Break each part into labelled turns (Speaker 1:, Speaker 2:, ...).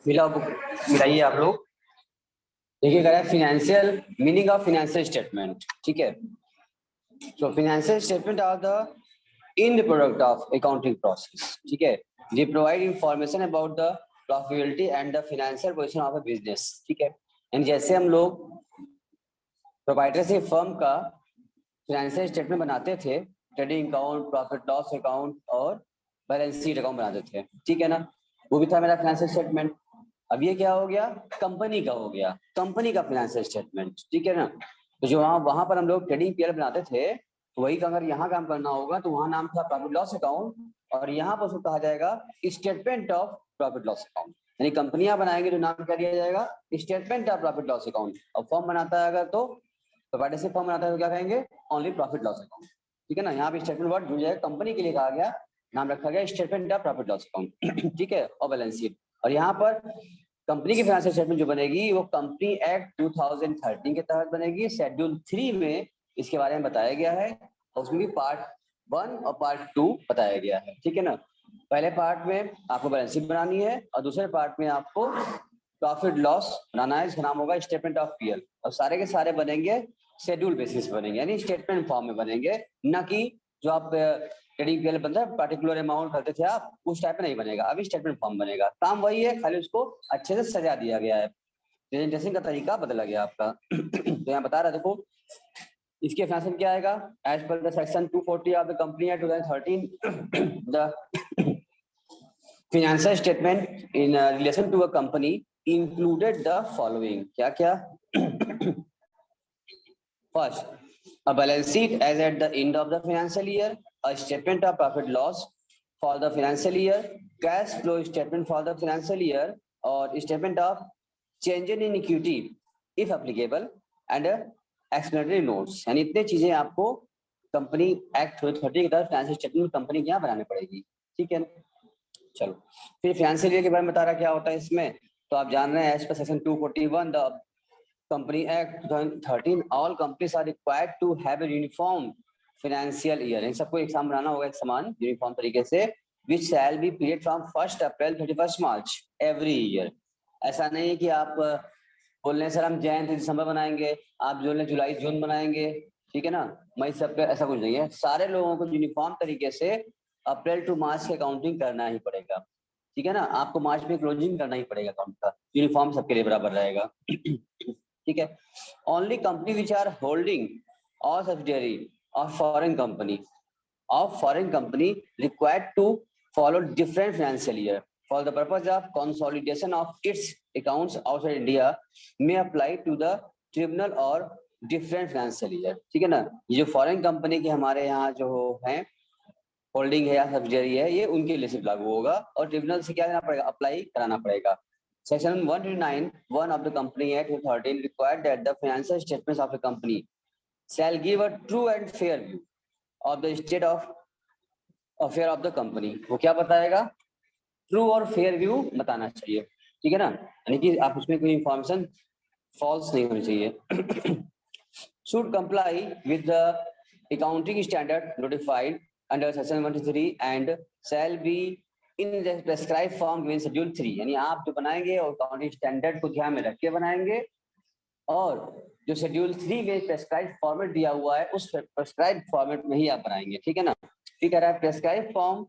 Speaker 1: मिला बुक मिलाइए आप लोग। देखिए कह रहा है financial meaning of financial statement. ठीक है, so financial statement are the end product of accounting process. ठीक है, they provide information about the profitability and the financial position of a business. ठीक है, एंड जैसे हम लोग प्रोप्राइटरशिप फर्म का फाइनेंशियल स्टेटमेंट बनाते थे, trading account, profit loss account और बैलेंस शीट अकाउंट बनाते थे। ठीक है ना, वो भी था मेरा फाइनेंशियल स्टेटमेंट। अब ये क्या हो गया, कंपनी का हो गया, कंपनी का फाइनेंशियल स्टेटमेंट। ठीक है ना, तो जो वहां पर हम लोग ट्रेडिंग पीरियड बनाते थे, तो वही का अगर यहाँ काम करना होगा तो वहां नाम था प्रॉफिट लॉस अकाउंट, और यहाँ पर उसको कहा जाएगा statement of profit loss account. यानी कंपनियां बनाएंगे तो नाम क्या दिया जाएगा, statement of profit loss account. और फॉर्म बनाता है अगर तो प्रोप्राइटरशिप फॉर्म बनाता है तो क्या कहेंगे, ओनली प्रॉफिट लॉस अकाउंट। ठीक है ना, यहाँ पे स्टेटमेंट वर्ड जुड़ जाएगा, कंपनी के लिए कहा गया, नाम रखा गया statement of profit loss account. ठीक है, और बैलेंस शीट। और यहाँ पर कंपनी की फाइनेंशियल स्टेटमेंट जो बनेगी वो कंपनी एक्ट 2013 के तहत बनेगी। शेड्यूल 3 में इसके बारे में बताया गया है, और उसमें भी पार्ट 1 और पार्ट 2 बताया गया है। ठीक है ना, पहले पार्ट में आपको बैलेंस शीट बनानी है, और दूसरे पार्ट में आपको प्रॉफिट लॉस बनाना है, इसका नाम होगा स्टेटमेंट ऑफ पीएल। और सारे के सारे बनेंगे शेड्यूल बेसिस बनेंगे, यानी स्टेटमेंट फॉर्म में बनेंगे, न कि जो आप ट्रेडिंग पीएल बनता है पर्टिकुलर अमाउंट करते थे आप, उस टाइप में नहीं बनेगा, अभी स्टेटमेंट फॉर्म बनेगा। काम वही है, खाली उसको अच्छे से सजा दिया गया है, प्रेजेंटेशन का तरीका बदला गया आपका। तो यहाँ बता रहा देखो, इसके फाइनेंशियल क्या आएगा, as per the section 240 of the company act 2013 the financial statement in relation to a company included the following। क्या क्या, first a balance sheet as at the end of the financial year, a statement of profit loss for the financial year, cash flow statement for the financial year, और statement of change in equity if applicable, and explanatory notes। यानी इतने चीजें आपको company act 2013 के तहत financial statement company के यहाँ बनानी पड़ेगी। ठीक है, चलो फिर फाइनेंशियल ईयर के बारे में बता रहा क्या होता है इसमें, तो आप जान रहे हैं as per section 241 the company act 2013 all companies are required to have a uniform financial year. इन सबको एग्जाम बनाना होगा एक समान यूनिफॉर्म तरीके से, which shall be period from 1 April 31 March every year. ऐसा नहीं है कि आप बोल रहे हैं सर हम जनवरी दिसंबर बनाएंगे, आप जो है जुलाई जून बनाएंगे, ठीक है ना, मई सब, ऐसा कुछ नहीं है। सारे लोगों को यूनिफॉर्म तरीके से अप्रैल टू मार्च की अकाउंटिंग करना ही पड़ेगा। ठीक है ना, आपको मार्च में क्लोजिंग करना ही पड़ेगा अकाउंट का, यूनिफॉर्म सबके लिए बराबर रहेगा। ठीक है, only company which are holding or subsidiary of foreign company required to follow different financial year for the purpose of consolidation of its accounts outside India may apply to the tribunal or different financial year. ठीक है ना, ये जो foreign company के हमारे यहाँ जो है होल्डिंग है या सब्सिडियरी है, ये उनके लिए सिर्फ लागू होगा, और ट्रिब्यूनल से क्या करना पड़ेगा, अप्लाई कराना पड़ेगा। Section 129(1) of the Company Act 2013 required that the financial statements of a company shall give a true and fair view of the state of affair of the company। वो क्या बताएगा, ट्रू और फेयर व्यू बताना चाहिए। ठीक है ना, यानी कि आप उसमें कोई इंफॉर्मेशन फॉल्स नहीं होनी चाहिए। should comply with the accounting standard notified under section 123 and shall be in the prescribed form given schedule 3। यानी आप जो बनाएंगे और अकाउंटिंग स्टैंडर्ड को ध्यान में रख के बनाएंगे, और जो शेड्यूल 3 में प्रेस्क्राइब फॉर्मेट दिया हुआ है उस प्रेस्क्राइब फॉर्मेट में ही आप बनाएंगे। ठीक है ना, ठीक कह रहा है, prescribe form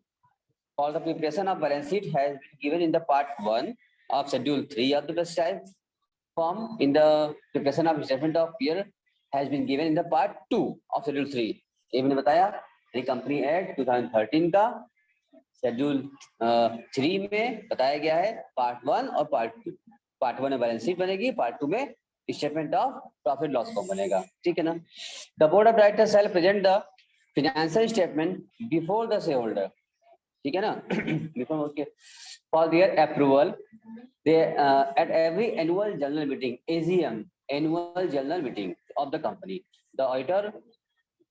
Speaker 1: for the preparation of balance sheet has been given in the part 1 of schedule 3 of the prescribed form in the preparation of statement of year has been given in the part 2 of schedule 3। ये मैंने बताया, company act 2013 का schedule 3 में बताया गया है part 1 और part 2। Part 1 में बैलेंस शीट बनेगी, पार्ट 2 में statement of profit loss form बनेगा। ठीक है ना, the board of directors shall present the financial statement before the shareholder. ठीक है ना, before okay for their approval they at every annual general meeting AGM, annual general meeting of the company. The auditor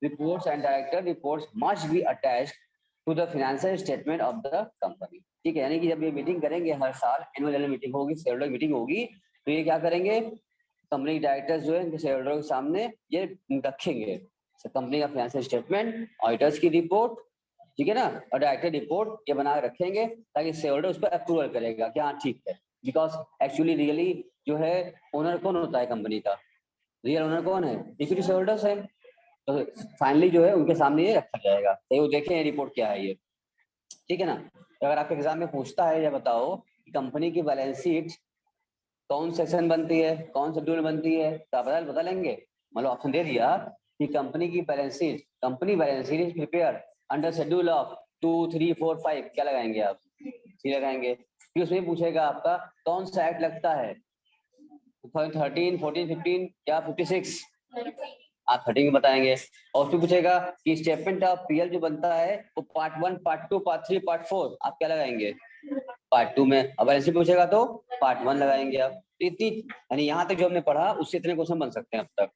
Speaker 1: reports and director reports must be attached to the financial statement of the company। ठीक है, यानी कि जब ये meeting करेंगे हर साल, annual general meeting होगी, share holder meeting होगी, तो ये क्या करेंगे, कंपनी डायरेक्टर्स जो है इनके शेयर होल्डर के सामने ये रखेंगे कंपनी का फाइनेंशियल स्टेटमेंट, ऑडिटर्स की रिपोर्ट, ठीक है ना, और डायरेक्टर रिपोर्ट ये बना के रखेंगे, ताकि शेयर होल्डर उस पर अप्रूवल करेगा कि हाँ ठीक है, बिकॉज एक्चुअली रियली जो है ओनर कौन होता है कंपनी का, रियल ओनर कौन है, इक्विटी शेयर होल्डर्स है। तो फाइनली जो है उनके सामने ये रखा जाएगा, तो वो देखें रिपोर्ट क्या है ये, ठीक है ना। तो अगर आपके एग्जाम में पूछता है या बताओ कि कंपनी की बैलेंस शीट कौन सेक्शन बनती है, कौन शेड्यूल बनती है, तो आप बता लेंगे। मतलब ऑप्शन दे दिया कि कंपनी की balance sheet, company balance sheet is prepare under schedule of 2, 3, 4, 5, क्या लगाएंगे आप, सी लगाएंगे। फिर उसमें पूछेगा आपका कौन सा एक्ट लगता है, 2013, 14, 15 या 56, आप 13 बताएंगे। और फिर पूछेगा कि स्टेटमेंट ऑफ पीएल जो बनता है वो पार्ट 1, पार्ट 2, पार्ट 3, पार्ट 4, आप क्या लगाएंगे, पार्ट 2 में। अब ऐसे पूछेगा तो पार्ट 1 लगाएंगे आप। तो इतनी यानी यहाँ तक जो हमने पढ़ा उससे इतने क्वेश्चन बन सकते हैं अब तक,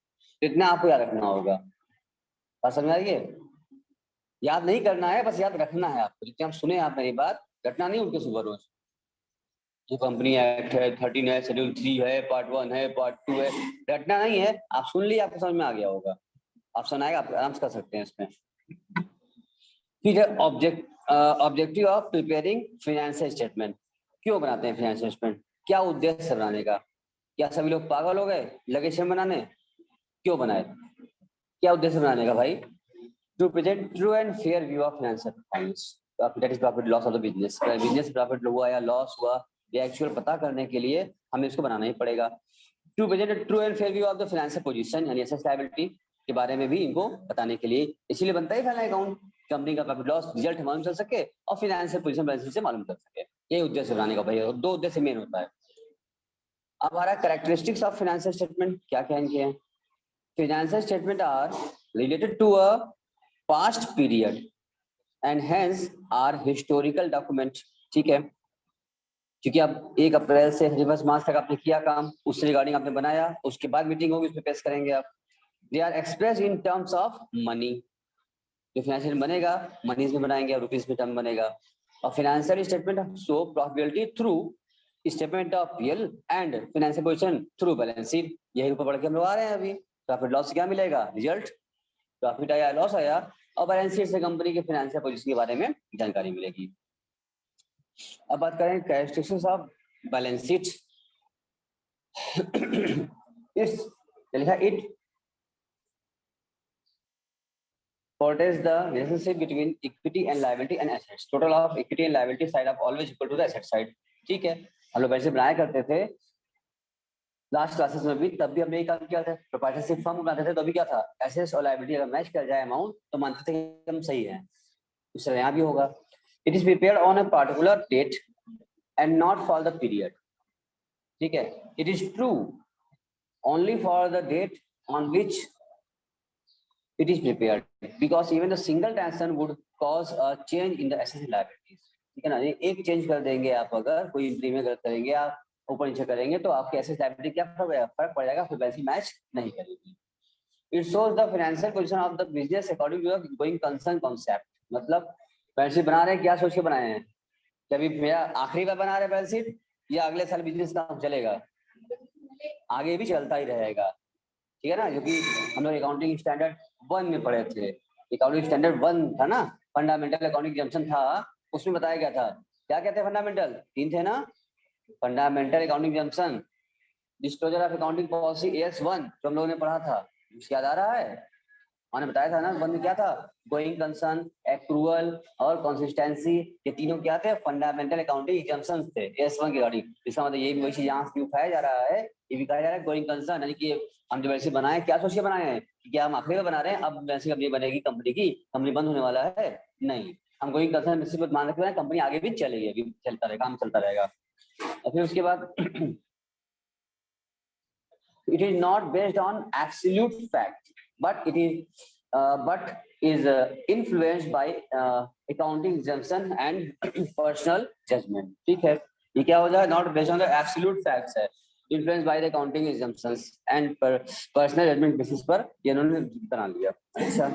Speaker 1: तो इतना आपको याद रखना होगा। बात समझ आ रही है? याद नहीं करना है, बस याद रखना है आपको। जितने आप सुने आप मेरी बात, रटना नहीं उनके सुबह रोज। जो कंपनी एक्ट है, 13 है, शेड्यूल 3 है, पार्ट 1 है, पार्ट 2 है, रटना नहीं है। आप सुन लिए, आपको समझ में आ गया होगा, आप सुनाएगा, आप आराम से कर सकते हैं इसमें। फिर objective of preparing financial statement, क्यों बनाते हैं फाइनेंशियल स्टेटमेंट, क्या उद्देश्य है बनाने का, क्या सभी लोग पागल हो गए लगे शेम बनाने, क्यों बनाए, क्या उद्देश्य बनाने का भाई, to present true and fair view of financial performance, that is profit loss of the business, business profit हुआ या लॉस हुआ, ये एक्चुअल पता करने के लिए हमें इसको बनाना ही पड़ेगा। To present true and fair view of the financial position यानी एसेट लायबिलिटी के बारे में भी इनको बताने के लिए, इसीलिए बनता है फाइनल अकाउंट, कंपनी का प्रॉफिट लॉस रिजल्ट मालूम चल सके और फाइनेंशियल पोजीशन बैलेंस शीट से मालूम चल सके, यही उद्देश्य बनाने का भाई, दो उद्देश्य मेन होता है। अब हमारा कैरेक्टरिस्टिक्स ऑफ फाइनेंशियल स्टेटमेंट क्या क्या इनके हैं। Financial statement are related to a past period and hence are historical document, ठीक है, क्योंकि आप 1 अप्रैल से 31 मार्च तक आपने किया काम, उससे रिगार्डिंग आपने बनाया, उसके बाद मीटिंग होगी, उसमें पेश करेंगे आप। They are express in terms of money, जो फाइनेंशियल बनेगा मनीज में बनाएंगे और रुपीज में टर्म बनेगा। और financial statement show profitability through statement of PL and financial position through balance sheet, यही ऊपर पढ़ के हम लोग आ रहे हैं अभी। प्रॉफिट लॉस से क्या मिलेगा, रिजल्ट, प्रॉफिट आया लॉस आया, और बैलेंस शीट से कंपनी के फाइनेंशियल पोजीशन के बारे में जानकारी मिलेगी। अब बात करें characteristics of balance sheet. It portrays the relationship between equity and liability and assets. Total of equity and liability side of always equal to the asset side. ठीक है, हम लोग वैसे बनाया करते थे लास्ट क्लासेस में भी, तब भी हमने काम किया था, प्रोप्राइटरशिप फर्म बनाते थे तो अभी क्या था, एसेट्स और लायबिलिटी अगर मैच कर जाए अमाउंट तो मानते थे कि हम सही है, उस तरह यहाँ भी होगा। It is prepared on a particular date and not for the period, ठीक है, it is true only for the date on which it is prepared because even the single transaction would cause a change in the assets and liabilities, ठीक है ना। एक change कर देंगे आप, अगर कोई एंट्री में गलत करेंगे आप, ऊपर नीचे करेंगे तो आपके एसेट लायबिलिटी क्या फर्क पड़ जाएगा, फिर वैसी मैच नहीं करेगी। It shows the financial position of the business according to the going concern concept, मतलब बैलेंस शीट बना रहे हैं क्या सोच के बनाए हैं, कि अभी मेरा आखिरी बार बना रहे हैं बैलेंस शीट या अगले साल बिजनेस काम चलेगा, आगे भी चलता ही रहेगा, ठीक है ना। क्योंकि हम लोग अकाउंटिंग स्टैंडर्ड 1 में पढ़े थे, अकाउंटिंग स्टैंडर्ड 1 था ना, फंडामेंटल अकाउंटिंग एग्जाम्पशन था, उसमें बताया गया था क्या कहते हैं फंडामेंटल 3 थे ना, fundamental accounting exemption, disclosure of accounting policy AS1 जो हम लोगों ने पढ़ा था, याद आ रहा है, मैंने बताया था ना, 1 में क्या था, गोइंग कंसर्न, एक्रूअल और कंसिस्टेंसी, ये तीनों क्या थे, फंडामेंटल अकाउंटिंग एग्जाम्पशंस थे AS1 के रिगार्डिंग। इसका मतलब ये भी वही चीज यहाँ से उठाया जा रहा है, ये भी कहा जा रहा है गोइंग कंसर्न, यानी कि हम जो वैसे बनाए क्या सोच के बनाए हैं कि क्या हम आखिरी में बना रहे हैं, अब वैसी कंपनी बनेगी, कंपनी की कंपनी बंद होने वाला है, नहीं, हम गोइंग कंसर्न इसी पर मान रखते हैं, कंपनी आगे भी चलेगी, अभी चलता रहेगा, काम चलता रहेगा। और फिर उसके बाद it is not based on absolute fact, but it is influenced by accounting exemption and personal judgment, ठीक है। ये क्या हो जाए, not based on the absolute facts है, influenced by the accounting exemptions and personal judgment basis पर ये इन्होंने बना लिया। अच्छा,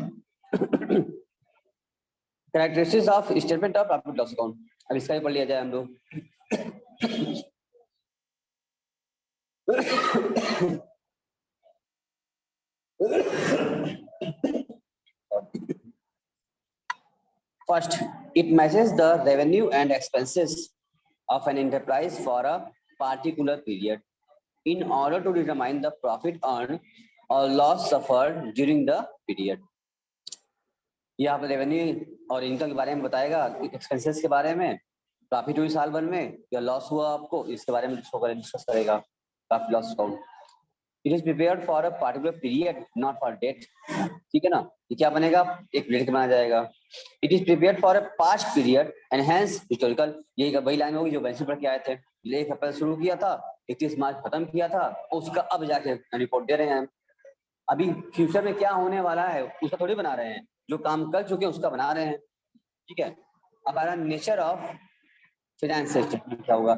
Speaker 1: characteristics of statement of profit loss account, अब इसका भी पढ़ लिया जाए हम लोग। First, it measures the revenue and expenses of an enterprise for a particular period in order to determine the profit earned or loss suffered during the period. ये आप रेवेन्यू और इनकम के बारे में बताएगा, एक्सपेंसेस के बारे में, प्रॉफिट हुई साल भर में या लॉस हुआ आपको, इसके बारे में डिस्कस करेगा profit loss account. It is prepared for a particular period not for date. ठीक है ना, ये क्या बनेगा, एक पीरियड बनाया जाएगा. It is prepared for a past period and hence historical. यही वही लाइन होगी जो बेंच पढ़ के आए थे. 1 अप्रैल शुरू किया था, 31 मार्च खत्म किया था, उसका अब जाके रिपोर्ट दे रहे हैं. अभी फ्यूचर में क्या होने वाला है उसका थोड़ी बना रहे हैं, जो काम कर चुके हैं उसका बना रहे हैं. ठीक है. अब आ रहा नेचर ऑफ फाइनेंशियल स्टेटमेंट. क्या होगा,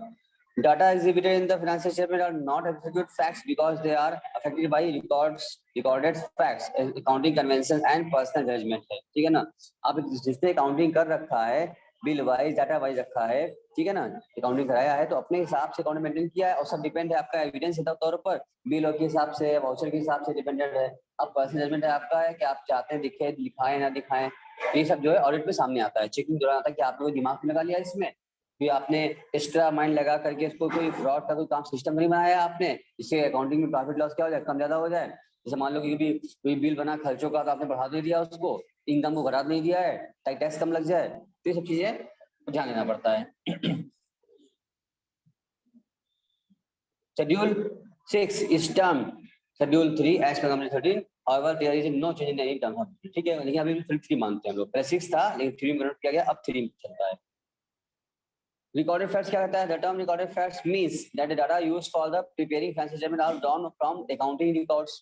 Speaker 1: data exhibited in the financial statement are not absolute facts because they are affected by recorded facts, accounting conventions and personal judgment है. ठीक है ना. आप जिसने अकाउंटिंग कर रखा है, बिल वाइज डाटा वाइज रखा है, ठीक है ना, अकाउंटिंग कराया है तो अपने हिसाब से अकाउंट मेंटेन किया है और सब डिपेंड है आपका एविडेंस के तौर पर, बिल के हिसाब से, वाउचर के हिसाब से डिपेंडेंट है. अब पर्सनल जजमेंट है आपका है कि आप चाहते हैं दिखे दिखाएं ना दिखाएं, ये सब जो है ऑडिट में सामने आता है, चेकिंग दौरान आता है कि आपने दिमाग में लगा लिया इसमें, कि आपने एक्स्ट्रा माइंड लगा करके इसको कोई फ्रॉड का कोई काम सिस्टम नहीं बनाया आपने, इससे अकाउंटिंग में प्रॉफिट लॉस क्या हो जाए, कम ज्यादा हो जाए. जैसे मान लो कि कोई बिल बना खर्चों का तो आपने बढ़ा नहीं दिया उसको, इनकम को घटा नहीं दिया है ताकि टैक्स कम लग जाए, तो ये सब चीजें ध्यान देना पड़ता है. Schedule 6 is term schedule 3 as per company 13. However, there is no change in any term. ठीक है, लेकिन अभी 3 मानते हैं हम लोग. पहले 6 था लेकिन 3 में कन्वर्ट किया गया, अब 3 चलता है. Recorded facts क्या कहता है? The term recorded facts means that the data used for the preparing financial statement are drawn from accounting records.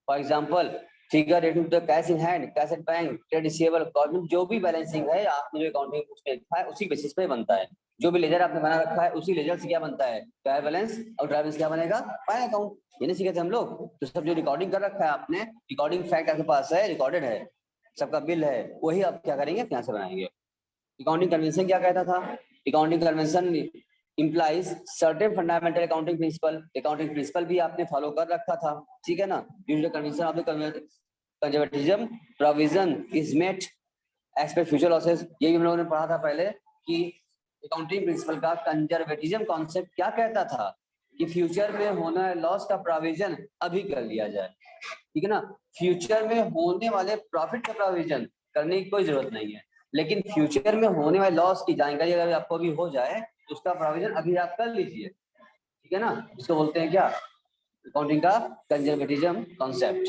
Speaker 1: For example, figure relating to the cash in hand, cash at bank, trade receivable, government जो भी balancing है आपने जो accounting books में लिखा है उसी basis पे बनता है. जो भी लेजर आपने बना रखा है उसी लेजर से क्या बनता है, ट्रायल बैलेंस, और ट्रायल बैलेंस क्या बनेगा, फाइनल अकाउंट. ये नहीं सीखे थे हम लोग. तो सब जो रिकॉर्डिंग कर रखा है आपने, रिकॉर्डिंग फैक्ट आपके पास है, रिकॉर्डेड है, सबका बिल है, वही आप क्या करेंगे, यहाँ से बनाएंगे. अकाउंटिंग कन्वेंशन क्या कहता था? Accounting convention implies certain fundamental accounting principle. accounting principle भी आपने फॉलो कर रखा था. ठीक है ना. Usual convention of the conservatism provision is met expect future losses. ये हम लोगों ने पढ़ा था पहले कि अकाउंटिंग प्रिंसिपल का कंजर्वेटिज्म कॉन्सेप्ट क्या कहता था कि फ्यूचर में होना लॉस का प्रोविजन अभी कर लिया जाए. ठीक है ना. फ्यूचर में होने वाले प्रॉफिट का प्रोविजन करने की कोई जरूरत नहीं है, लेकिन फ्यूचर में होने वाले लॉस की जानकारी अगर आपको अभी हो जाए तो उसका प्रोविजन अभी आप कर लीजिए. ठीक है ना. इसको बोलते हैं क्या, अकाउंटिंग का कंजर्वेटिज्म कॉन्सेप्ट.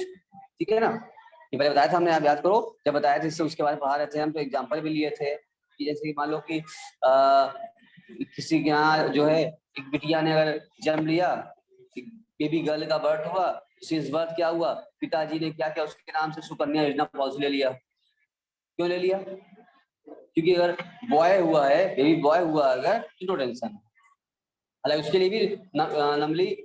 Speaker 1: ठीक है ना. ये पहले बताया था हमने, आप याद करो जब बताया था उसके बारे में पढ़ा रहे थे हम, तो एग्जांपल भी लिए थे कि जैसे कि मान लो कि किसी के यहाँ जो है एक बिटिया ने अगर जन्म लिया, बेबी गर्ल का बर्थ हुआ, सिंस बर्थ क्या हुआ, पिताजी ने क्या किया, उसके नाम से सुकन्या योजना पॉलिसी ले लिया. क्यों ले लिया? क्योंकि अगर बॉय हुआ है, बेबी बॉय हुआ अगर तो नो टेंशन. हालांकि उसके लिए भी नॉर्मली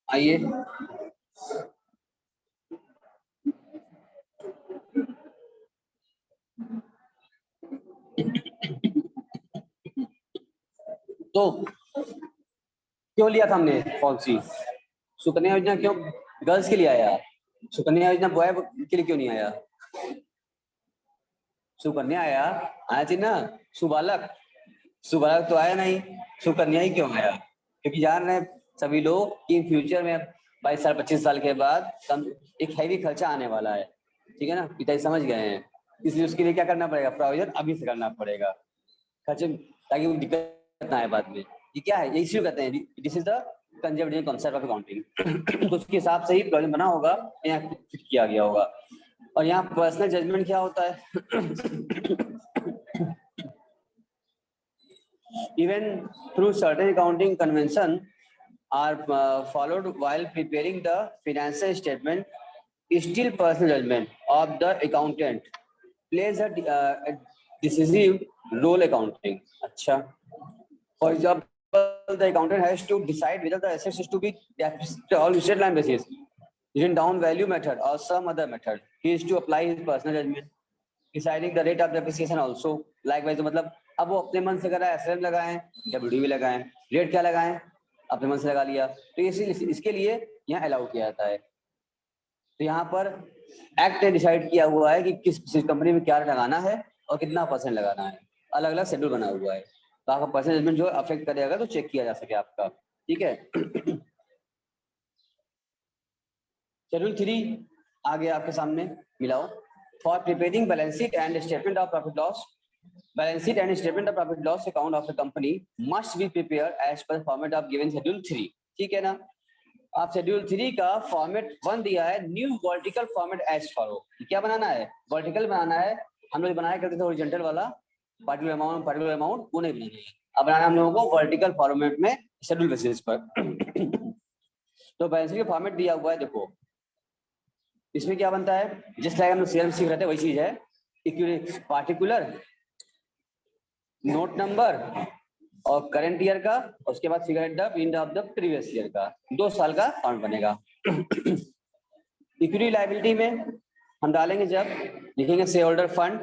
Speaker 1: आइए तो क्यों लिया था हमने पॉलिसी? सुकन्या योजना क्यों गर्ल्स के लिए आया? सुकन्या योजना बॉय के लिए क्यों नहीं आया? सुकन्या आया, आया थी ना. सुबालक, सुबालक तो आया नहीं, सुकन्या ही क्यों आया? क्योंकि जान रहे सभी लोग कि फ्यूचर में 22 साल 25 साल के बाद एक हैवी खर्चा आने वाला है. ठीक है ना. पिताजी समझ गए हैं, इसलिए उसके लिए क्या करना पड़ेगा, प्रोविजन अभी से करना पड़ेगा खर्चे, ताकि वो दिक्कत ना आए बाद में. ये क्या है, ये इश्यू कहते हैं, this is the conservative concept of accounting. उसके हिसाब से ही प्रोविजन बना होगा, यहाँ फिट किया गया होगा. और यहाँ पर्सनल जजमेंट क्या होता है? Even through certain accounting convention are followed while preparing the financial statement, still personal judgment of the accountant plays a decisive role accounting. अच्छा. For example, the accountant has to decide whether the assets is to be depreciated on straight line basis, written down value method or some other method. He is to apply his personal judgment, deciding the rate of depreciation also. Likewise, मतलब अब वो अपने मन से कर रहा है, SM लगाएं, डब्ल्यूडी भी लगाएं, रेट क्या लगाएं, अपने मन से लगा लिया, तो इसके लिए यहाँ अलाउ किया जाता है. तो यहाँ पर एक्ट ने डिसाइड किया हुआ है कि किस कंपनी में क्या लगाना है और कितना परसेंट लगाना है. अलग अलग शेड्यूल बना हुआ है, तो आपका पर्सनल जजमेंट जो अफेक्ट करेगा तो चेक किया जा सके आपका. ठीक है. शेड्यूल 3 आगे आपके सामने मिलाओ. For preparing balance sheet and statement of profit loss, balance sheet and statement of profit loss account of the company must be prepared as per format of given schedule 3. ठीक है ना. आप शेड्यूल 3 का format 1 दिया है, new vertical format as follow. क्या बनाना है? वर्टिकल बनाना है. हम लोग बनाया करते थे हॉरिजॉन्टल वाला, पार्टिकुलर अमाउंट वो नहीं बनाना है. अब बनाना हम लोगों को वर्टिकल फॉर्मेट में शेड्यूल बेसिस पर. तो बैलेंस शीट का फॉर्मेट दिया हुआ है. देखो इसमें क्या बनता है, जिस लाइक हम लोग सीएम सीख रहे थे वही चीज है. पार्टिकुलर, नोट नंबर और करंट ईयर का, उसके बाद figure at the end of the previous year का 2 साल का अकाउंट बनेगा. इक्विटी लायबिलिटी में हम डालेंगे जब लिखेंगे शेयर होल्डर फंड.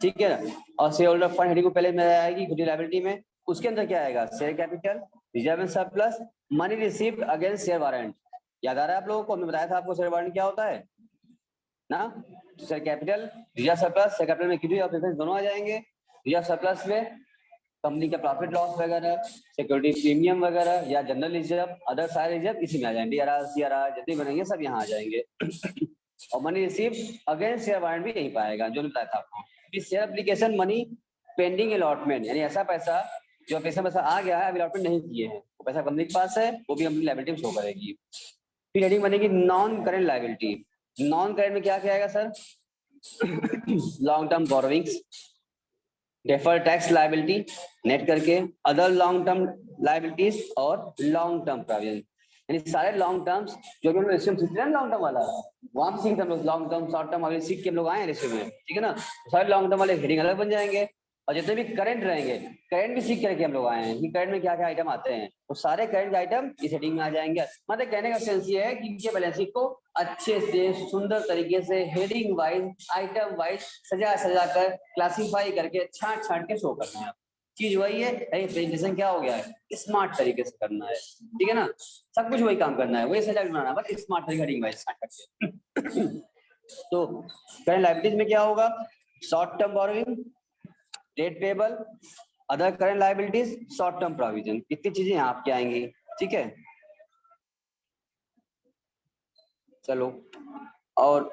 Speaker 1: ठीक है. और शेयर होल्डर फंड हेडिंग को पहले में आएगी इक्विटी लायबिलिटी में. उसके अंदर क्या आएगा? Share capital, reserve and surplus, money received against share warrant. याद आ रहा है आप लोगों को? हमने बताया था आपको शेयर वारंट क्या होता है ना. Share capital, reserve surplus, share capital में इक्विटी और प्रेफरेंस दोनों आ जाएंगे. रिजर्व सरप्लस में कंपनी का प्रॉफिट लॉस वगैरह, सिक्योरिटी प्रीमियम वगैरह या जनरल रिजर्व, अदर सारे रिजर्व इसी में आ जाएंगे. डीआरआर, सीआरआर जितने बनेंगे सब यहाँ आ जाएंगे. और money receive against share warrant भी यहीं पाएगा जो बताया था आपको. Share application money pending allotment, यानी ऐसा पैसा जो पैसा आ गया है अभी अलॉटमेंट नहीं किए हैं, वो पैसा कंपनी के पास है, वो भी कंपनी लायबिलिटी शो करेगी. फिर हेडिंग बनेगी non current liability. Non current में क्या क्या आएगा sir? Long term borrowings, deferred tax liability net करके, अदर लॉन्ग टर्म लायबिलिटीज और लॉन्ग टर्म प्रोविजन. यानी सारे लॉन्ग टर्म्स जो भी हम लोग सीख रहे हैं लॉन्ग टर्म वाला, वहां सीखते हम लोग लॉन्ग टर्म शॉर्ट टर्म वाले सीख के हम लोग आए हैं रेशियो में. ठीक है ना. सारे लॉन्ग टर्म वाले हेडिंग अलग बन जाएंगे और जितने भी करंट रहेंगे, करंट भी सीख करके हम लोग आए हैं कि करंट में क्या क्या आइटम आते हैं, तो सारे करंट आइटम इस हेडिंग में आ जाएंगे. मतलब कहने का सेंस ये है कि इनके बैलेंस शीट को अच्छे से सुंदर तरीके से हेडिंग वाइज, आइटम वाइज सजा कर, क्लासीफाई करके, छांट के शो करना है. चीज वही है. प्रेजेंटेशन क्या हो गया है? स्मार्ट तरीके से करना है. ठीक है ना. सब कुछ वही काम करना है, वही सजा बनाना है, बट स्मार्ट तरीके हेडिंग वाइज करके. तो करंट लायबिलिटीज में क्या होगा? Short term borrowing, debt payable, other current liabilities, short term provision, इतनी चीजें यहाँ आपके आएंगी. ठीक है. चलो और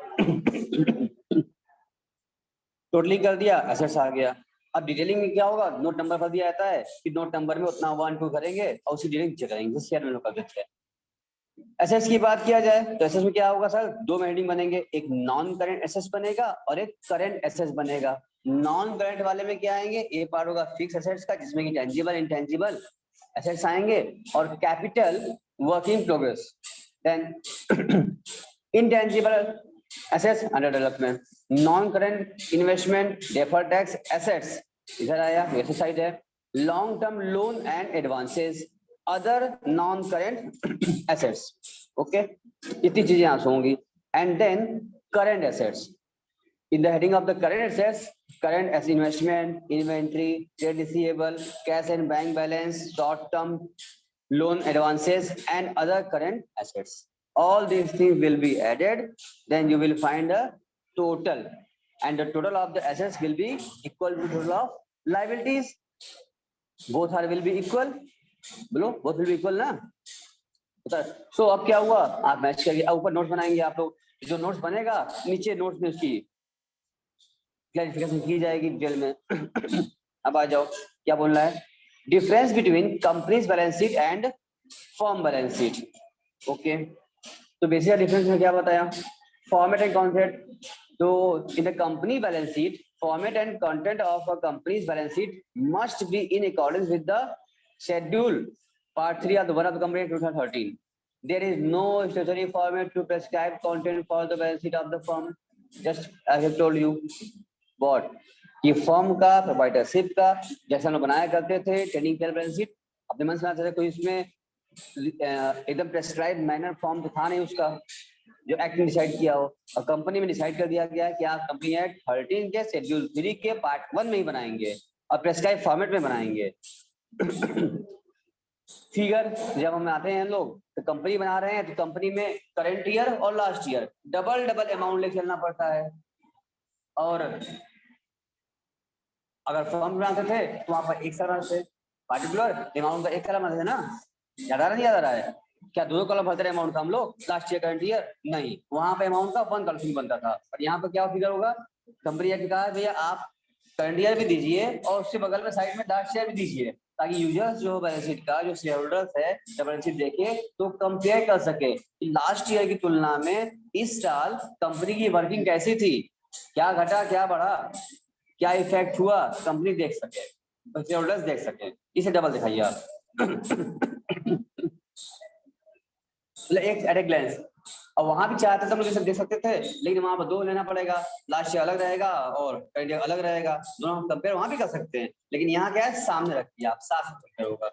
Speaker 1: टोटलिंग कर दिया, एसेट्स आ गया. अब डिटेलिंग में क्या होगा? नोट नंबर पर दिया जाता है कि नोट नंबर में उतना 1 2 करेंगे और उसी डिटेलिंग करेंगे. शेयर में लोग कर देते हैं. एसेट्स की बात किया जाए तो एसेट्स में क्या होगा सर? 2 में हेडिंग बनेंगे, एक नॉन करंट एसेट्स बनेगा और एक करंट एसेट्स बनेगा. नॉन करंट वाले में क्या आएंगे? ए पार्ट होगा फिक्स एसेट्स का, जिसमें कि टेंजिबल इंटेंजिबल एसेट्स आएंगे और capital work in progress. Then intangible assets under development, non current investment, deferred tax assets इधर आया, वैसे साइड है. Long term loan and advances, other non current assets. Okay, इतनी चीजें यहां होंगी. And then current assets. In the heading of the current assets, current S investment, inventory, trade receivable, cash and bank balance, short term loan advances and other current assets. All these things will be added, then you will find a total, and the total of the assets will be equal to total of liabilities. Both are will be equal. बोलो, both will be equal ना. So अब क्या हुआ? आप match करिए. ऊपर notes बनाएंगे आप लोग. जो नोट्स बनेगा नीचे नोट्स में उसकी क्लैरिफिकेशन की जाएगी डिटेल में. अब आ जाओ, क्या बोल रहा है? Difference between companies balance sheet and firm balance sheet. Okay, तो बेसिक डिफरेंस में क्या बताया? Format and concept. तो in the company balance sheet, format and content of a company's balance sheet must be in accordance with the schedule part 3 of the 1 of the company 2013. There is no statutory format to prescribe content for the balance sheet of the firm. Just as I told you, what ये form का proprietorship का जैसा हम बनाया करते थे trading balance sheet, अपने मन से बनाते थे, कोई इसमें एकदम प्रेस्क्राइब मैनर फॉर्म तो था नहीं उसका जो एक्ट में डिसाइड किया हो, और कंपनी में डिसाइड कर दिया गया है कि आप कंपनी एक्ट 13 के शेड्यूल 3 के पार्ट 1 में ही बनाएंगे और प्रेस्क्राइब फॉर्मेट में बनाएंगे। फिगर जब हम आते हैं लोग तो कंपनी बना रहे हैं तो कंपनी में करंट ईयर और लास्ट ईयर डबल अमाउंट लेके चलना पड़ता है, और अगर फॉर्म बनाते थे तो वहां पर एक साल बनाते, पार्टिकुलर अमाउंट का एक साल बनाते थे ना, याद आ रहा है क्या? दो कॉलम भरते रहे अमाउंट का हम लोग, लास्ट ईयर करंट ईयर नहीं, वहां पे अमाउंट का 1 कॉलम बनता था। और यहाँ पर क्या फिगर होगा, कंपनी ने कहा भैया आप करंट ईयर भी दीजिए और उसके बगल में साइड में लास्ट ईयर भी दीजिए, ताकि यूजर्स जो बैलेंस शीट का जो शेयर होल्डर्स है बैलेंस शीट देखे तो कंपेयर कर सके लास्ट ईयर की तुलना में इस साल कंपनी की वर्किंग कैसी थी, क्या घटा क्या बढ़ा, क्या इफेक्ट हुआ, कंपनी देख सके, शेयर होल्डर्स देख सके। इसे डबल दिखाइए आप एक एट ए ग्लेंस। और वहां भी चाहते तो हम लोग देख सकते थे, लेकिन वहां पर दो लेना पड़ेगा, लास्ट ईयर अलग रहेगा और करंट ईयर अलग रहेगा, दोनों हम कंपेयर वहां भी कर सकते हैं, लेकिन यहाँ क्या है सामने रखिए आप, साफ कंपेयर होगा।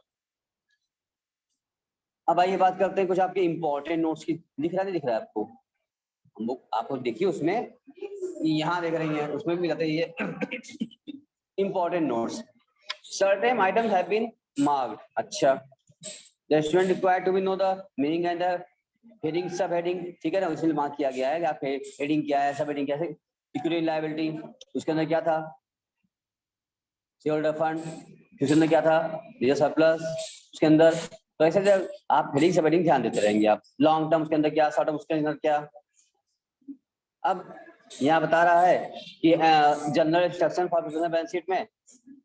Speaker 1: अब आइए बात करते हैं कुछ आपके इंपॉर्टेंट नोट्स की। दिख रहा नहीं दिख रहा है आपको? हम लोग आपको देखिए उसमें, यहाँ देख रही है उसमें भी कहते हैं ये important notes. Certain items have been marked. अच्छा, the student required to be know the meaning and the heading सब heading, ठीक है ना, इसलिए मार्क किया गया है कि आप हेडिंग क्या है, सब हेडिंग कैसे, इक्विटी लायबिलिटी उसके अंदर क्या था, शेयर होल्डर फंड उसके अंदर क्या था, रिजर्व सरप्लस उसके अंदर, तो ऐसे जब आप हेडिंग सब हेडिंग ध्यान देते रहेंगे आप। लॉन्ग टर्म उसके अंदर क्या, शॉर्ट टर्म उसके अंदर क्या। अब यहाँ बता रहा है कि general instruction for business balance sheet में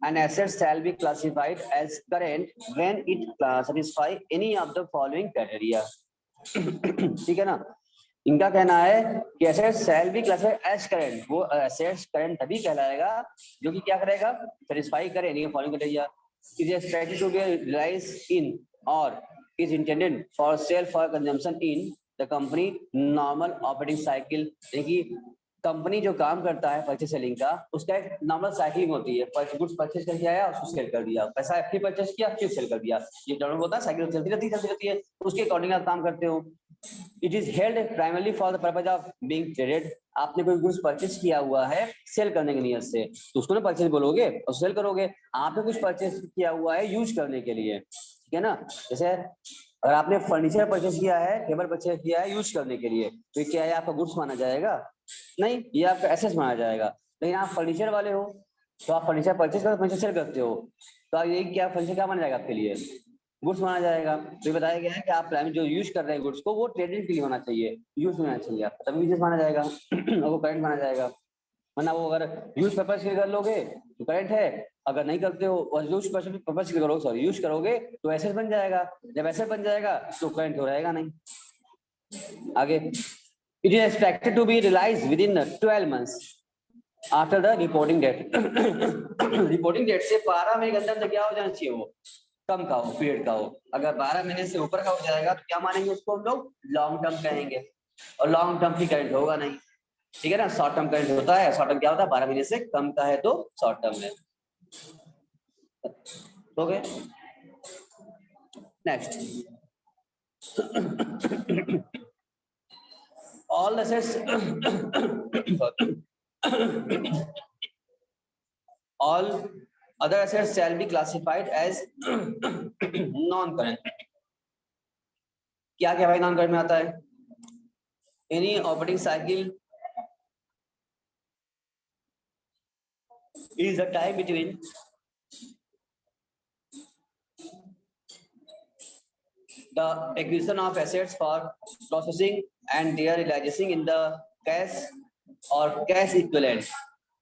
Speaker 1: an asset shall be classified as current when it satisfy any of the following criteria। ठीक है ना, इनका कहना है कि asset shall be classified as current, वो एसेट्स करेंट तभी कहलाएगा जो कि क्या करेगा, सेटिस्फाई करे any following criteria, is expected to be realised in or is intended for sale for consumption in the company normal operating cycle. देखिए company जो काम करता है परचेज सेलिंग का, उसका एक नॉर्मल साइकिलिंग होती है, गुड्स परचेज करके आया उसको सेल कर दिया, पैसा फिर परचेज किया फिर सेल कर दिया, ये टर्न होता है, साइकिल चलती रहती है, उसके अकॉर्डिंग आप काम करते हो। It is held primarily for the purpose of being traded. आपने कोई गुड्स परचेज किया हुआ है सेल करने की नियत से, तो उसको ना परचेज बोलोगे और सेल करोगे। आपने कुछ परचेज किया हुआ है यूज करने के लिए, ठीक है ना, जैसे अगर आपने फर्नीचर परचेज किया है, टेबल परचेज किया है यूज करने के लिए, तो ये क्या है, आपका गुड्स माना जाएगा? नहीं, ये आपका एसेट्स माना जाएगा। लेकिन आप फर्नीचर वाले हो तो आप फर्नीचर परचेज करते हो, फर्नीचर सेल करते हो, तो ये क्या फर्नीचर क्या माना जाएगा आपके लिए, गुड्स माना जाएगा। तो ये बताया गया है कि आप प्राइमरी जो यूज कर रहे हैं गुड्स को, वो ट्रेडिंग के लिए होना चाहिए, यूज होना चाहिए, आप तभी बिजनेस माना जाएगा और वो करंट माना जाएगा। वरना वो अगर यूज पर्पज के कर लोगे तो करंट है, अगर नहीं करते हो और यूज पर्पज के करोगे, सॉरी यूज करोगे तो एसेट बन जाएगा, जब एसेट बन जाएगा तो करंट हो रहेगा नहीं। आगे, it is expected to be realized within 12 months after the reporting date। Reporting date से 12 महीने के अंदर क्या हो जाना चाहिए, वो कम का हो, पीरियड का हो। अगर 12 महीने से ऊपर का हो जाएगा तो क्या मानेंगे उसको हम लोग, लॉन्ग टर्म कहेंगे, और लॉन्ग टर्म की करंट होगा नहीं, ठीक है ना। शॉर्ट टर्म करंट होता है, शॉर्ट टर्म क्या होता है, 12 महीने से कम का है तो शॉर्ट टर्म है। Okay, next, all assets all other assets shall be classified as non current। क्या क्या भाई नॉन करंट में आता है, any operating cycle is the time between the acquisition of assets for processing and their realization in the cash or cash equivalent,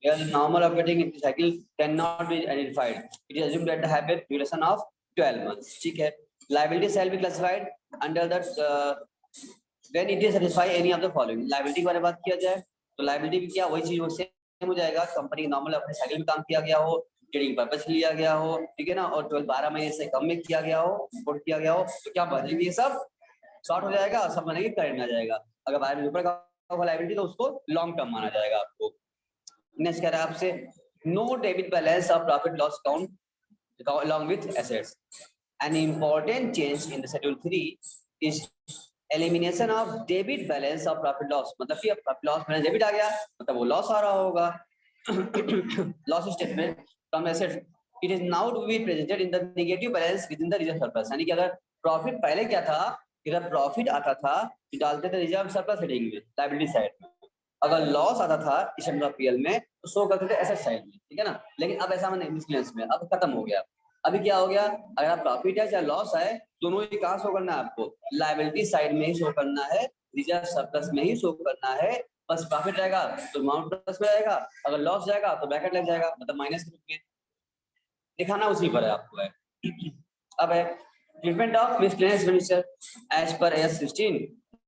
Speaker 1: where the normal operating cycle cannot be identified. It is assumed that the habit duration of 12 months। ठीक है, liability shall be classified under that when it is satisfy any of the following। liability के बारे में बात किया जाए तो liability भी क्या, वही चीज हो जाएगा, कंपनी नॉर्मल अपने साइकिल में काम किया गया हो, ट्रेडिंग पर्पज लिया गया हो, ठीक है ना, और 12 महीने से कम में किया गया हो, इंपोर्ट किया गया हो, तो क्या बनेगी, ये सब शॉर्ट हो जाएगा, सब बनेगी करंट में आ जाएगा। अगर 12 महीने ऊपर का लायबिलिटी तो उसको लॉन्ग टर्म माना जाएगा आपको। नेक्स्ट कह रहा है आपसे, no debit balance of profit loss account along with assets. An important change in the schedule 3 is elimination of debit balance of profit loss. मतलब कि अब लॉस बैलेंस डेबिट आ गया, मतलब वो लॉस आ रहा होगा। Loss statement from assets, it is now to be presented in the negative balance within the reserve surplus. यानी कि अगर प्रॉफिट पहले क्या था, अगर प्रॉफिट आता था तो डालते थे रिजर्व सरप्लस हेडिंग में, लायबिलिटी साइड में। अगर लॉस आता था स्टेटमेंट ऑफ पीएल में तो शो करते थे एसेट साइड में, ठीक है ना। लेकिन अब ऐसा नहीं, मिसलेनियस में अब खत्म हो गया। अभी क्या हो गया, अगर आप प्रॉफिट है चाहे लॉस है, दोनों ही कहाँ शो करना है आपको, लायबिलिटी साइड में ही शो करना है, रिजर्व सरप्लस में ही शो करना है। बस प्रॉफिट रहेगा तो अमाउंट प्लस में रहेगा, अगर लॉस जाएगा तो ब्रैकेट लग जाएगा, मतलब माइनस के रूप में दिखाना उसी पर है आपको है। अब है treatment of miscellaneous expenditure as per AS 16,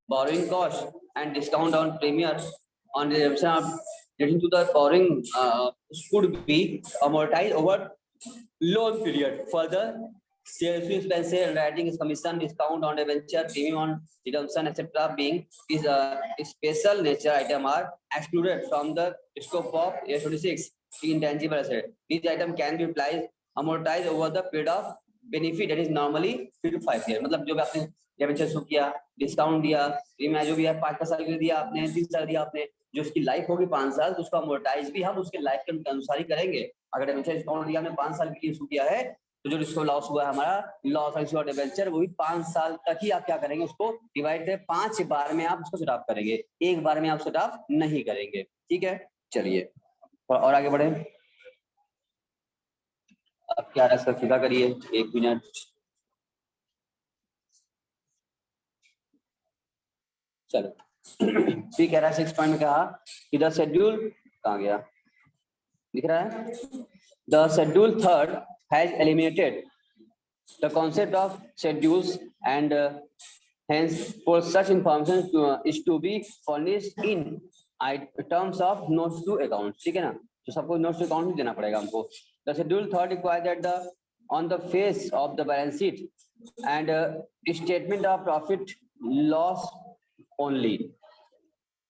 Speaker 1: borrowing cost and discount on premier on the redemption of relating to the borrowing should be amortized over loan period. Further, sales expenses, writing commission, discount on debenture, premium on redemption, etc. being is a special nature item are excluded from the scope of year 26 intangible asset. These item can be applied amortized over the period of benefit that is normally 3 to 5 years. मतलब जो भी आपने debenture show किया, discount दिया, premium जो भी है 5 साल के लिए दिया आपने, 3 साल दिया आपने, जो उसकी लाइफ होगी 5 साल, तो उसका अमोर्टाइज भी हम उसके लाइफ के अनुसार ही करेंगे। अगर डेबेंचर डिस्काउंट दिया हमने 5 साल के लिए इशू किया है, तो जो जिसको लॉस हुआ है हमारा लॉस इशू और डेबेंचर, वो भी 5 साल तक ही आप क्या करेंगे, उसको डिवाइड करें, 5 बार में आप उसको सेट ऑफ करेंगे, एक बार में आप सेट ऑफ नहीं करेंगे। ठीक है, चलिए और आगे बढ़े। अब क्या रहा, इसका सीधा करिए, 1 मिनट। चलो ठीक कह रहा है 6 पॉइंट में कहा कि द शेड्यूल कहाँ गया, दिख रहा है, the schedule 3 has eliminated the concept of schedules and hence for such information is to be furnished in terms of notes to account। ठीक है ना, तो सबको notes to account भी देना पड़ेगा हमको। The schedule 3 requires that the on the face of the balance sheet and statement of profit loss only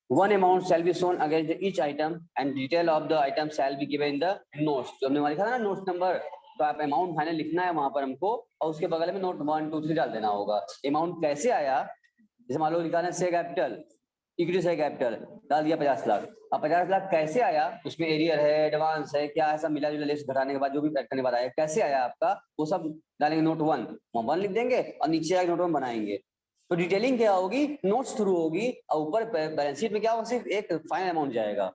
Speaker 1: one amount shall be shown against each item and detail of the item shall be given in the notes। जो हमने लिखा था ना notes number, तो आप amount final लिखना है वहां पर हमको, और उसके बगल में नोट 1 2 3 डाल देना होगा। अमाउंट कैसे आया, जैसे मान लो लिखा है share capital, equity share capital डाल दिया 50 लाख, अब 50 लाख कैसे आया, उसमें एरियर है, एडवांस है, क्या है, सब मिला जुला लिस्ट घटाने के बाद जो भी करने के बाद आया कैसे आया आपका, वो सब डालेंगे नोट 1 लिख देंगे और नीचे आगे नोट 1 बनाएंगे। तो डिटेलिंग क्या होगी, नोट्स थ्रू होगी, और ऊपर बैलेंस शीट में क्या होगा, सिर्फ एक फाइनल अमाउंट जाएगा।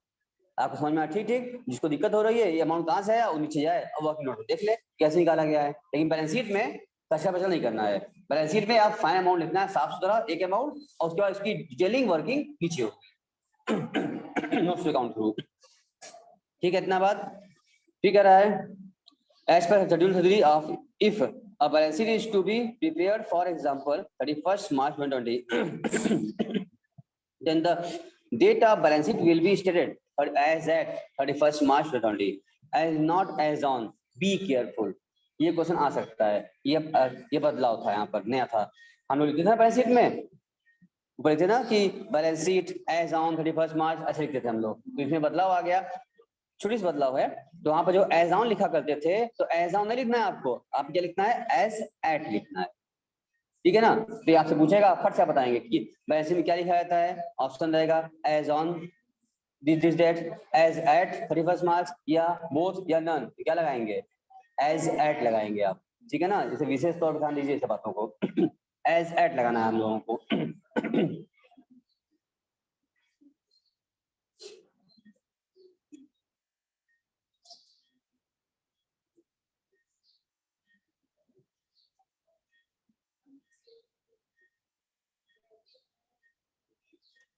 Speaker 1: आपको समझ में आया, ठीक ठीक, जिसको दिक्कत हो रही है ये अमाउंट कहाँ से आया, वो नीचे जाए और वर्किंग नोट देख ले कैसे निकाला गया है। लेकिन बैलेंस शीट में कच्चा बचा नहीं करना है, बैलेंस शीट में आप फाइनल अमाउंट लिखना है साफ सुथरा एक अमाउंट, और उसके बाद उसकी डिटेलिंग वर्किंग नीचे होगी नोट्स अकाउंट थ्रू। ठीक है, इतना बात ठीक है रहा है। As per schedule 3 of if a balance sheet is to be prepared for example 31st March 2020 then the date of balance sheet will be stated as at 31st March 2020 as not as on। be careful, ये question आ सकता है, ये बदलाव था, यहाँ पर नया था। हम लोग लिखते थे बैलेंस शीट में ऊपर लिखते ना कि balance sheet as on 31st March ऐसे लिखते थे हम लोग, तो इसमें बदलाव आ गया, छोटी सी बदलाव है। तो वहां पर जो एज ऑन लिखा करते थे, तो एज ऑन नहीं लिखना है आपको, आप क्या लिखना है, एज एट लिखना है। ठीक है ना, तो आपसे पूछेगा, फट से बताएंगे कि बैलेंस में क्या लिखा जाता है, ऑप्शन रहेगा as on this date, as at 31st March, या बोथ या नन, क्या लगाएंगे, एज एट लगाएंगे आप। ठीक है ना, जैसे विशेष तौर पर ध्यान दीजिए इस बातों को एज एट लगाना है हम लोगों को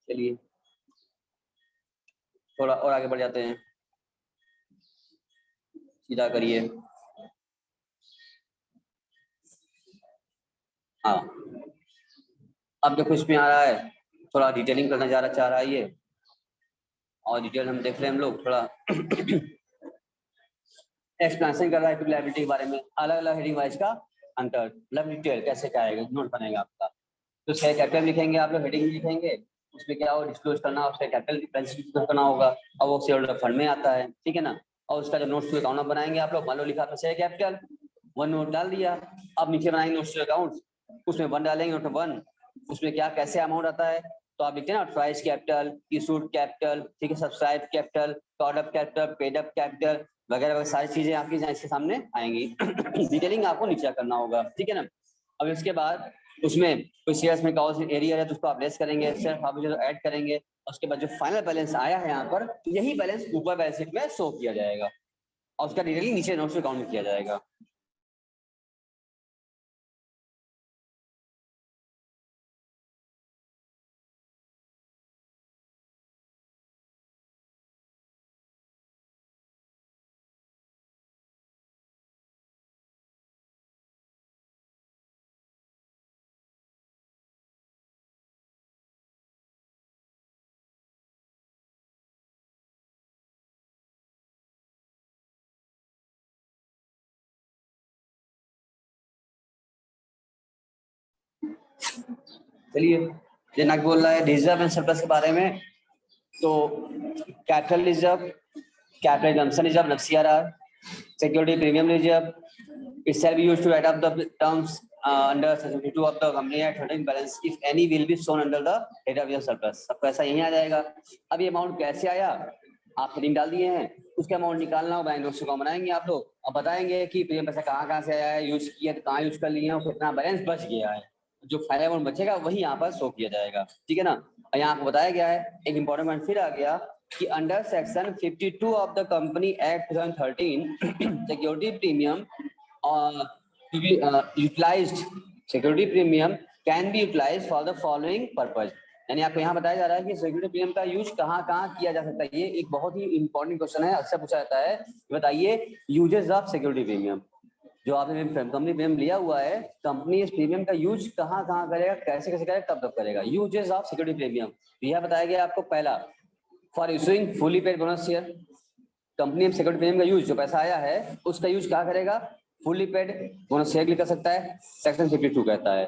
Speaker 1: चलिए थोड़ा और आगे बढ़ जाते हैं, सीधा करिए। हाँ, अब देखो इसमें आ रहा है, थोड़ा डिटेलिंग करना चाह रहा है ये, और डिटेल हम देख रहे हैं हम लोग थोड़ा एक्सप्लेनेशन कर रहा है लायबिलिटी के बारे में, अलग अलग हेडिंग वाइज का अंतर, मतलब डिटेल कैसे क्या आएगा, नोट बनेगा आपका। तो शेयर कैपिटल लिखेंगे आप लोग, हेडिंग लिखेंगे, उसमें क्या हो डिस्क्लोज करना, उसका कैपिटल डिस्क्लोज करना होगा, और वो शेयर होल्डर फंड में आता है, ठीक है ना। और उसका जो नोट्स टू अकाउंट बनाएंगे आप लोग, मान लो लिखा आपने शेयर कैपिटल, 1 नोट डाल दिया, अब नीचे बनाएंगे नोट्स टू अकाउंट, उसमें 1 डालेंगे, नोट 1, उसमें क्या कैसे अमाउंट आता है, तो आप लिखते हैं ना प्राइस कैपिटल, इशूड कैपिटल, ठीक है, subscribe capital, called up capital, paid up capital वगैरह वगैरह सारी चीजें आपकी इसके सामने आएंगी। डिटेलिंग आपको नीचे करना होगा, ठीक है ना। अब इसके बाद उसमें कोई शेयर्स में कौन सी एरिया है तो उसको आप लेस करेंगे, शेयर आप जो ऐड करेंगे, और उसके बाद जो फाइनल बैलेंस आया है यहाँ पर, यही बैलेंस ऊपर बैलेंस शीट में शो किया जाएगा, और उसका डिटेलिंग नीचे नोट्स अकाउंट में किया जाएगा। चलिए जनक बोल रहा है रिजर्व एंड सरप्लस के बारे में, तो capital reserve, capital consumption reserve (CRR), security premium reserve, it shall be used to write up the terms under section 2 of the company act holding balance if any will be shown under the head of your surplus। सबको ऐसा यही आ जाएगा। अब ये amount कैसे आया, आप heading डाल दिए हैं, उसका अमाउंट निकालना हो, बैंक नोट्स को बनाएंगे आप लोग, और बताएंगे कि प्रीमियम पैसा कहाँ से आया है, यूज किया तो कहाँ यूज कर लिए हैं, और कितना बैलेंस बच गया है, जो फाइनल अमाउंट बचेगा वही यहाँ पर शो किया जाएगा, ठीक है ना। और यहाँ आपको बताया गया है, एक इंपॉर्टेंट पॉइंट फिर आ गया कि under section 52 of the company act 2013 security premium to be utilized, security premium can be utilized for the following purpose। यानी आपको यहाँ बताया जा रहा है कि सिक्योरिटी प्रीमियम का यूज कहाँ कहाँ किया जा सकता है। ये एक बहुत ही इंपॉर्टेंट क्वेश्चन है, अक्सर पूछा जाता है। बताइए यूजेस ऑफ सिक्योरिटी प्रीमियम, जो आपने कंपनी प्रीमियम लिया हुआ है, कंपनी इस प्रीमियम का यूज कहाँ कहाँ करेगा, कैसे कैसे करेगा, कब कब करेगा। यूजेस ऑफ सिक्योरिटी प्रीमियम यह बताया गया आपको। पहला, for issuing fully paid bonus share, company security premium का यूज, जो पैसा आया है उसका यूज क्या करेगा, फुली पेड बोनस शेयर के लिए कर सकता है, सेक्शन 52 कहता है।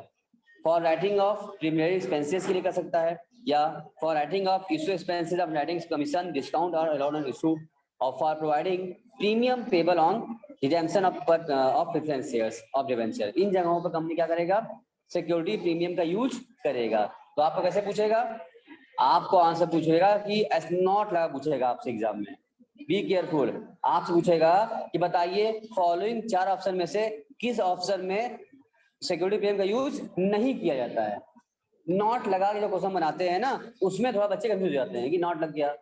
Speaker 1: For writing off preliminary expenses के लिए कर सकता है, या for writing off issue expenses of writing commission discount और अलाउड इशू, और for providing premium payable on redemption of preference shares of debenture. इन जगहों पर कंपनी क्या करेगा, सिक्योरिटी प्रीमियम का यूज करेगा। तो आपको कैसे पूछेगा, आपको आंसर पूछेगा कि एस नॉट लगा पूछेगा आपसे एग्जाम में, बी केयरफुल। आपसे पूछेगा कि बताइए फॉलोइंग 4 ऑप्शन में से किस ऑप्शन में सिक्योरिटी प्रीमियम का यूज नहीं किया जाता है। नॉट लगा के जो क्वेश्चन बनाते हैं ना, उसमें थोड़ा बच्चे कंफ्यूज हो जाते हैं कि नॉट लग गया,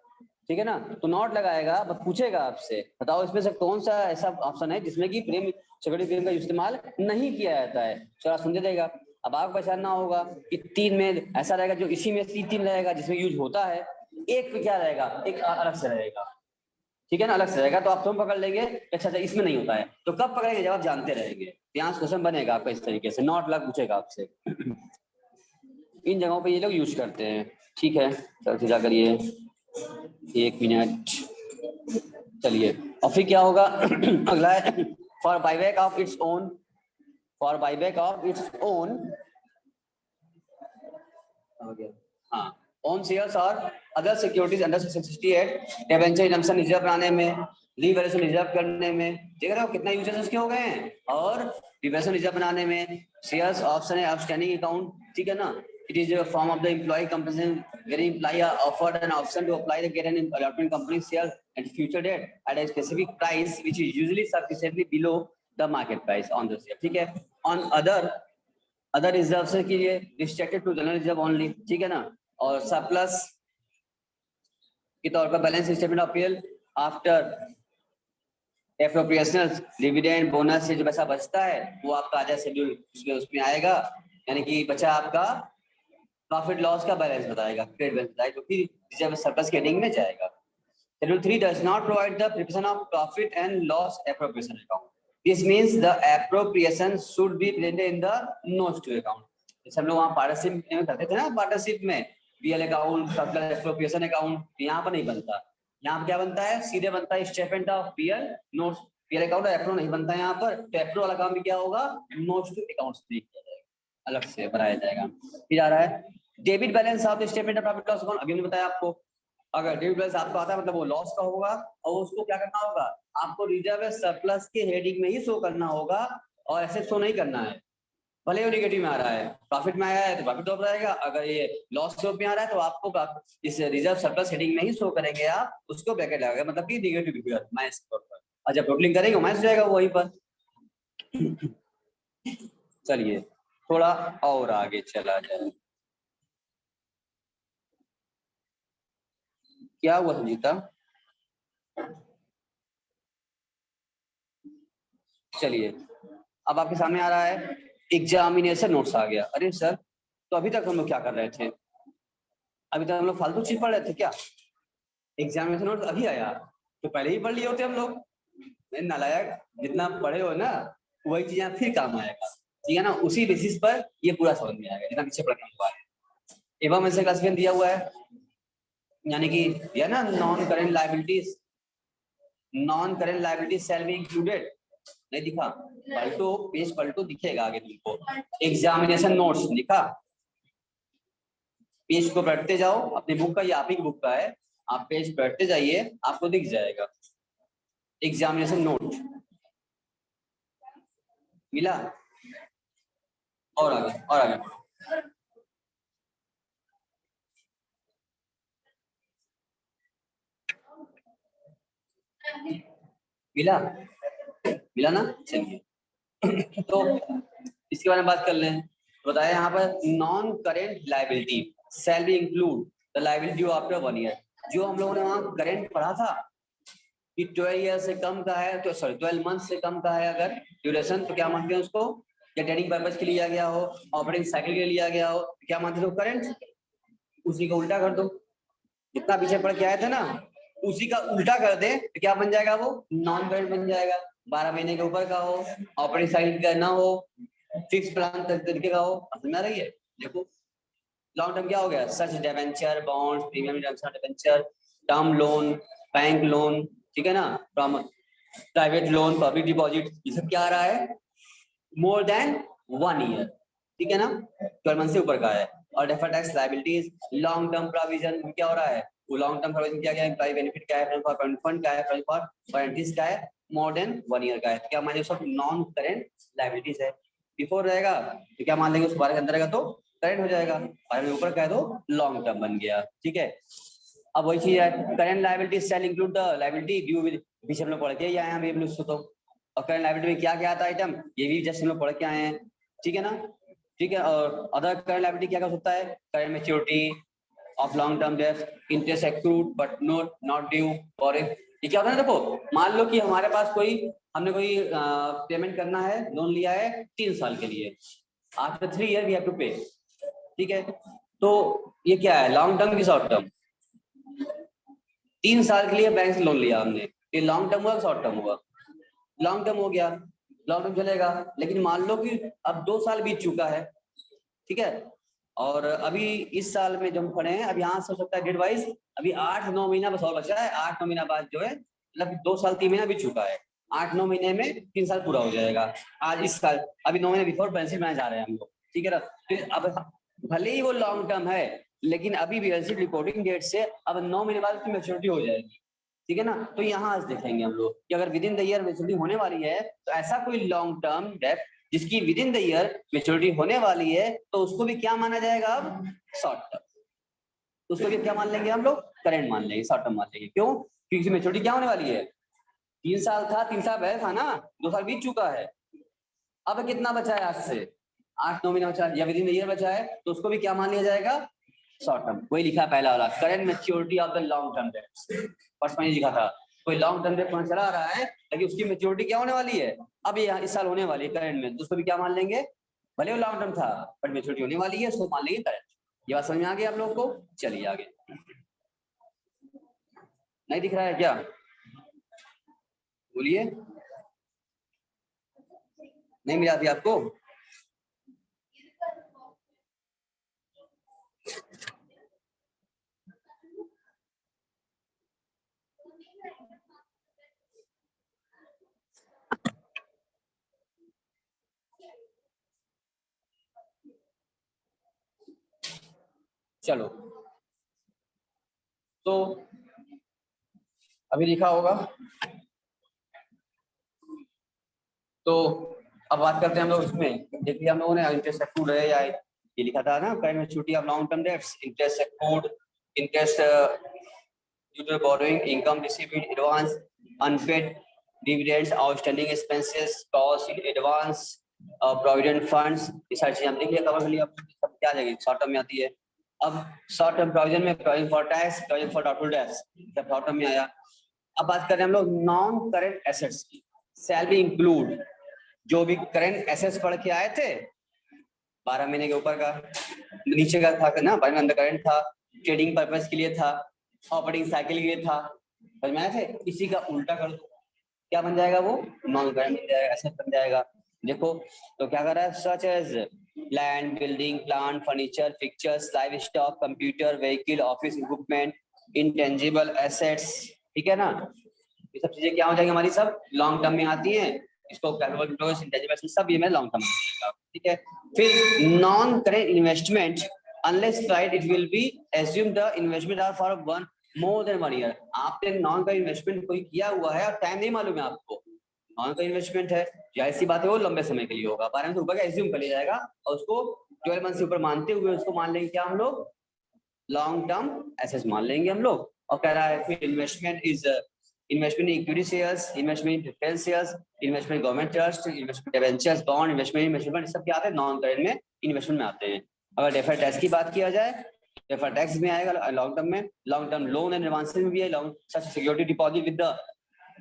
Speaker 1: ठीक है ना। तो नॉट लगाएगा, बस पूछेगा आपसे बताओ इसमें से कौन सा ऐसा ऑप्शन है जिसमें कि सिक्योरिटी प्रीमियम का इस्तेमाल नहीं किया जाता है। चलो समझे देगा। अब आपको पहचानना होगा कि 3 में ऐसा रहेगा, जो इसी में 3 रहेगा जिसमें यूज होता है, एक पे क्या रहेगा, एक अलग से रहेगा, ठीक है ना, अलग से रहेगा। तो आप तुम पकड़ लेंगे अच्छा अच्छा इसमें नहीं होता है, तो कब पकड़ेंगे जब आप जानते रहेंगे। यहाँ क्वेश्चन बनेगा आपका इस तरीके से, नॉट लग पूछेगा आपसे। इन जगहों पे ये लोग यूज करते हैं, ठीक है। चलो जा करिए 1 मिनट, चलिए। और फिर क्या होगा अगला है for buyback of its own, for buyback of its own, हाँ, ओन शेयर्स और other securities under section 68, debenture redemption reserve बनाने में, रीवैल्यूएशन रिजर्व करने में, देख रहे हो कितना यूजेस उसके हो गए हैं, और रीवैल्यूएशन रिजर्व बनाने में, शेयर्स ऑप्शन है आउटस्टैंडिंग अकाउंट, ठीक है ना। It is a form of the employee compensation where employee offered an option to apply the get an allotment company share at future date at a specific price which is usually sufficiently below the market price on the share, ठीक है। On other reserve से के लिए restricted to general reserve only, ठीक है ना। और surplus के तौर पर balance statement of PL after appropriation dividend bonus से जो पैसा बचता है वो आपका आजा शेड्यूल उसमें आएगा, यानी कि बचा आपका प्रॉफिट लॉस का बैलेंस बताएगा, क्रेडिट बैलेंस बताएगा, जो कि रिजर्व सरप्लस के हेडिंग में जाएगा। Schedule 3 does not provide the preparation of profit and loss appropriation account. This means the appropriation should be presented in the notes to account. जैसे हम लोग वहां पार्टनरशिप में करते थे ना, पार्टनरशिप में PL account, circular expropriation account, यहाँ पर नहीं बनता। यहाँ पर क्या बनता है, सीधे बनता है statement of PL notes. PL account appro नहीं बनता यहाँ पर, तो एप्रो वाला काम भी क्या होगा, नोट्स टू अकाउंट्स किया जाएगा, अलग से बनाया जाएगा। फिर आ रहा है debit balance of statement of profit loss account. अभी हमने बताया आपको, अगर डेबिट बैलेंस आपको आता है मतलब वो लॉस का होगा, और उसको क्या करना होगा, आपको रिजर्व सरप्लस के हेडिंग में ही शो करना होगा, और ऐसे शो नहीं करना है। भले वो निगेटिव में आ रहा है, प्रॉफिट में आया है तो प्रॉफिट टॉप रहेगा, अगर ये लॉस स्लोप में आ रहा है तो आपको इस रिजर्व सरप्लस हेडिंग में ही शो करेंगे, आप उसको ब्रैकेट लगाएंगे, मतलब कि निगेटिव फिगर माइनस के तौर पर, और जब टोटलिंग करेंगे माइनस जाएगा वहीं पर। चलिए थोड़ा और आगे चला जाए। क्या हुआ संजीता? चलिए अब आपके सामने आ रहा है एग्जामिनेशन नोट्स आ गया। अरे सर, तो अभी तक हम लोग क्या कर रहे थे, अभी तक हम लोग फालतू चीज पढ़ रहे थे क्या? एग्जामिनेशन नोट्स अभी आया, तो पहले ही पढ़ लिए होते हम लोग। नालायक, जितना पढ़े हो ना वही चीज यहाँ फिर काम आएगा, ठीक है ना, उसी बेसिस पर ये पूरा समझ में आएगा जितना पीछे पढ़ना हुआ है। एवं ऐसे क्लासिफिकेशन दिया हुआ है, यानी कि दिया ना, non current liabilities, non current liabilities shall be included. नहीं दिखा? पलटो, पेज पलटो, दिखेगा आगे तुमको एग्जामिनेशन नोट्स लिखा। पेज को पढ़ते जाओ, अपनी बुक का, ये आप ही की बुक का है, आप पेज पढ़ते जाइए आपको दिख जाएगा एग्जामिनेशन नोट। मिला? और आगे, और आगे बढ़ो। मिला? मिला ना? चलिए तो इसके बारे में बात कर लें। बताया यहाँ पर non current liability shall be include the liability after 1 year. जो हम लोगों ने वहाँ करेंट पढ़ा था कि 12 ईयर से कम का है, तो सॉरी 12 मंथ से कम का है अगर ड्यूरेशन, तो क्या मानते हैं उसको, या ट्रेडिंग पर्पज के लिए लिया गया हो, ऑपरेटिंग साइकिल के लिए लिया गया हो, क्या मानते हो करेंट। उसी को उल्टा कर दो, जितना पीछे पढ़ के आए थे ना उसी का उल्टा कर दे तो क्या बन जाएगा, वो नॉन करेंट बन जाएगा। 12 महीने के ऊपर का हो, ऑपरेटिंग साइकिल का ना हो, फिक्स प्लान तरीके का हो। समझ में आ रही है? देखो लॉन्ग टर्म क्या हो गया, such debenture, bonds, premium redemption debenture, term loan, bank loan, ठीक है ना, from private loan, public deposit, ये सब क्या आ रहा है, मोर देन 1 ईयर, ठीक है ना, 12 मंथ से ऊपर का है। और deferred tax liabilities, long term provision क्या हो रहा है, वो लॉन्ग टर्म प्रोविजन क्या क्या है, एम्प्लॉय बेनिफिट क्या है, फॉर फंड क्या है, फॉर गारंटीज क्या है, मोर देन 1 ईयर का है, क्या माने सब नॉन करेंट लायबिलिटीज है। बिफोर रहेगा तो क्या मान लेंगे, उस 12 के अंदर रहेगा तो करेंट हो जाएगा, 12 के ऊपर का है तो लॉन्ग टर्म बन गया, ठीक है। अब वही चीज है, current liabilities shell include the liability due with, पीछे हम लोग पढ़ के ही आए हैं अभी तो। और करंट लायबिलिटी में क्या क्या आता है आइटम, ये भी जस्ट हम लोग पढ़ के आए हैं, ठीक है ना, ठीक है। और अदर करंट लायबिलिटी क्या क्या हो सकता है, current maturity of long term debt, interest accrued but not due, और ये क्या होता है, देखो मान लो कि हमारे पास कोई, हमने कोई पेमेंट करना है, लोन लिया है 3 साल के लिए, after 3 year we have to pay, ठीक है। तो ये क्या है, लॉन्ग टर्म की शॉर्ट टर्म, 3 साल के लिए बैंक से लोन लिया हमने, ये लॉन्ग टर्म हुआ शॉर्ट टर्म हुआ, लॉन्ग टर्म हो गया, लॉन्ग टर्म चलेगा। लेकिन मान लो कि अब 2 साल बीत चुका है, ठीक है, और अभी इस साल में जो हम खड़े हैं, अब यहाँ से हो सकता है डेट वाइज अभी 8-9 महीना बस और बचा है, 8-9 महीना बाद जो है, मतलब 2 साल 3 महीना बीत चुका है, 8-9 महीने में 3 साल पूरा हो जाएगा। आज इस साल अभी 9 महीने बिफोर बैलेंस शीट बनाए जा रहे हैं हम लोग, ठीक है ना। फिर अब भले ही वो लॉन्ग टर्म है, लेकिन अभी बैलेंस शीट रिपोर्टिंग डेट से अब 9 महीने बाद उसकी मैच्योरिटी हो जाएगी, ठीक है ना। तो यहाँ आज देखेंगे हम लोग कि अगर with in the year maturity होने वाली है, तो ऐसा कोई लॉन्ग टर्म डेट जिसकी with in the year maturity होने वाली है, तो उसको भी क्या माना जाएगा, अब शॉर्ट टर्म, उसको भी क्या मान लेंगे हम लोग, करेंट मान लेंगे, शॉर्ट टर्म मान लेंगे। क्यों? क्योंकि मैच्योरिटी क्या होने वाली है, 3 साल था, 3 साल पहले था ना, 2 साल बीत चुका है, अब कितना बचा है आज से, 8-9 महीना बचा है, या विद इन द ईयर बचा है, तो उसको भी क्या मान लिया जाएगा, शॉर्ट टर्म। वही लिखा है पहला वाला, current maturity of the long term debt, first में लिखा था, कोई लॉन्ग टर्म डेट चला रहा है, लेकिन उसकी मैच्योरिटी क्या होने वाली है, अब ये इस साल होने वाली है करंट में, तो उसको भी क्या मान लेंगे, भले वो लॉन्ग टर्म था बट मैच्योरिटी होने वाली है, उसको मान लेंगे करंट। ये बात समझ में आ गई आप लोगों को? चलिए आगे। नहीं दिख रहा है क्या, बोलिए, नहीं मिला अभी आपको? चलो तो अभी लिखा होगा, तो अब बात करते हैं हम लोग इसमें। देखिए हम लोगों ने इंटरेस्ट अक्रूड है या ये लिखा था ना, current maturity of long term debts, interest accrued, interest due to borrowing, income received in advance, unpaid dividends, outstanding expenses, cost in advance, provident funds, ये सारी चीजें हम देख लिया, कवर कर लिया। सब क्या आ जाएगी, शॉर्ट टर्म में आती है। अब शॉर्ट टर्म प्रोविजन में provision for tax, provision for doubtful debts, सब शॉर्ट टर्म में आया। अब बात करें हम लोग नॉन करंट एसेट्स की, सैलरी इंक्लूड जो भी करंट एसेट्स पढ़ के आए थे 12 महीने के ऊपर का, नीचे का था ना, अंडर करंट था, ट्रेडिंग पर्पस के लिए था, ऑपरेटिंग साइकिल के लिए था, समझ में आए थे। इसी का उल्टा कर दो, क्या बन जाएगा वो, नॉन करंट बन जाएगा, एसेट बन जाएगा। देखो तो क्या कर रहा है, such as land, building, plant, furniture, pictures, livestock, computer, vehicle, office equipment, intangible assets, ठीक है ना। ये सब चीजें क्या हो जाएगी हमारी, सब लॉन्ग टर्म में आती हैं। इसको इंटेंजिबल सब ये में लॉन्ग टर्म में, ठीक है। फिर non current investment unless right it will be assume the investment are for one more than 1 year. आपने नॉन करेंट इन्वेस्टमेंट कोई किया हुआ है और टाइम नहीं मालूम है आपको, नॉन करेंट इन्वेस्टमेंट है, जाहिर सी बात है वो लंबे समय के लिए होगा, 12 महीने से ऊपर का एज्यूम कर लिया जाएगा और उसको 12 मंथ से ऊपर मानते हुए उसको मान लेंगे क्या हम लोग, लॉन्ग टर्म एसेट्स मान लेंगे हम लोग। और कह रहा है फिर investment is investment in equity shares, investment in preference shares, investment government trust, investment debentures, bond, investment सब क्या आते हैं, नॉन करेंट में इन्वेस्टमेंट में आते हैं। अगर डेफर्ड टैक्स की बात किया जाए, डेफर्ड टैक्स में आएगा लॉन्ग टर्म में, long term loan and advances में भी है, long such security deposit with the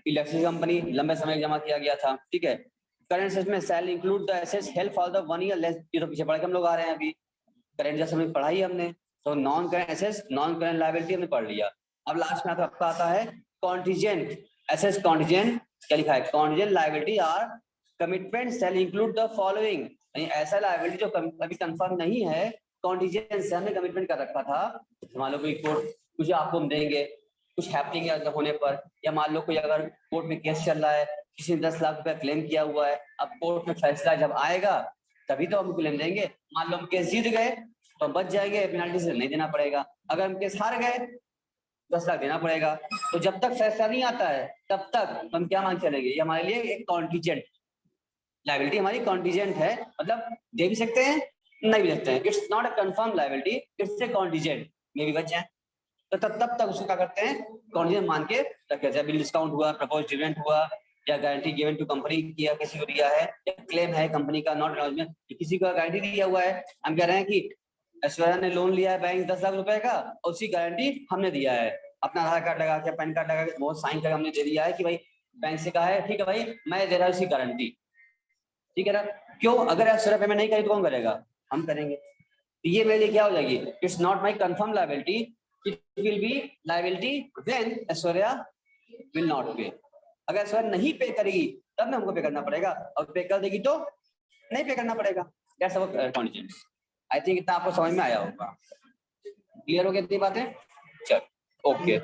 Speaker 1: electric company, लंबे समय जमा किया गया था, ठीक है। करंट एसेट्स में salary include the assets held for the 1 year less, ये तो पीछे पढ़ के हम लोग आ रहे हैं अभी, करंट जैसे हमने पढ़ाई हमने, तो non current assets, non current liability हमने पढ़ लिया। अब लास्ट में आपका आता है कॉन्टिजेंट एसेट्स, कॉन्टिजेंट क्या लिखा है, contingent liability are commitment shall include the following, ऐसा लायबिलिटी जो अभी कंफर्म नहीं है, कॉन्टिजेंट से हमने कमिटमेंट कर रखा था, मान लो कोई कोर्ट कुछ आपको हम देंगे कुछ हैपनिंग होने पर, या मान लो कोई अगर कोर्ट में केस चल रहा है, किसी ने 10 लाख रुपया क्लेम किया हुआ है, अब कोर्ट में फैसला जब आएगा तभी तो हम क्लेम देंगे। मान लो हम केस जीत गए तो बच जाएंगे, पेनाल्टी से नहीं देना पड़ेगा, अगर हम केस हार गए 10 लाख देना पड़ेगा। तो जब तक फैसला नहीं आता है तब तक हम क्या मान चलेंगे, ये हमारे लिए एक कॉन्टिजेंट लायबिलिटी, हमारी कॉन्टिजेंट है, मतलब दे भी सकते हैं नहीं भी सकते हैं, it's not a confirm liability, it's a contingent, में भी बच जाए। तो तब तक उसको क्या करते हैं, कॉन्टिजेंट मान के रखते हैं। बिल डिस्काउंट हुआ, प्रपोज डिविडेंड हुआ, या गारंटी गिवन टू कंपनी किया, किसी को दिया है, या क्लेम है कंपनी का नॉट एक्नॉलेजमेंट, किसी को गारंटी दिया हुआ है, हम कह रहे हैं कि ऐश्वर्या ने लोन लिया है बैंक 10 लाख रुपए का और उसकी गारंटी हमने दिया है, अपना आधार कार्ड लगा के, पैन कार्ड लगा के, बहुत साइन करके हमने दे दिया है कि भाई बैंक से कहा है, ठीक है भाई मैं दे रहा हूँ उसकी गारंटी, ठीक है ना। क्यों, अगर ऐश्वर्या पेमेंट नहीं करी तो कौन करेगा, हम करेंगे। तो ये मेरे लिए क्या हो जाएगी, it's not my confirm liability, it will B liability when Aishwarya will not पे। अगर ऐश्वर्या नहीं पे करेगी तब ना हमको पे करना पड़ेगा, और पे कर देगी तो नहीं पे करना पड़ेगा, that's our condition. I think इतना आपको समझ में आया होगा, क्लियर हो गया इतनी बातें, चल ओके।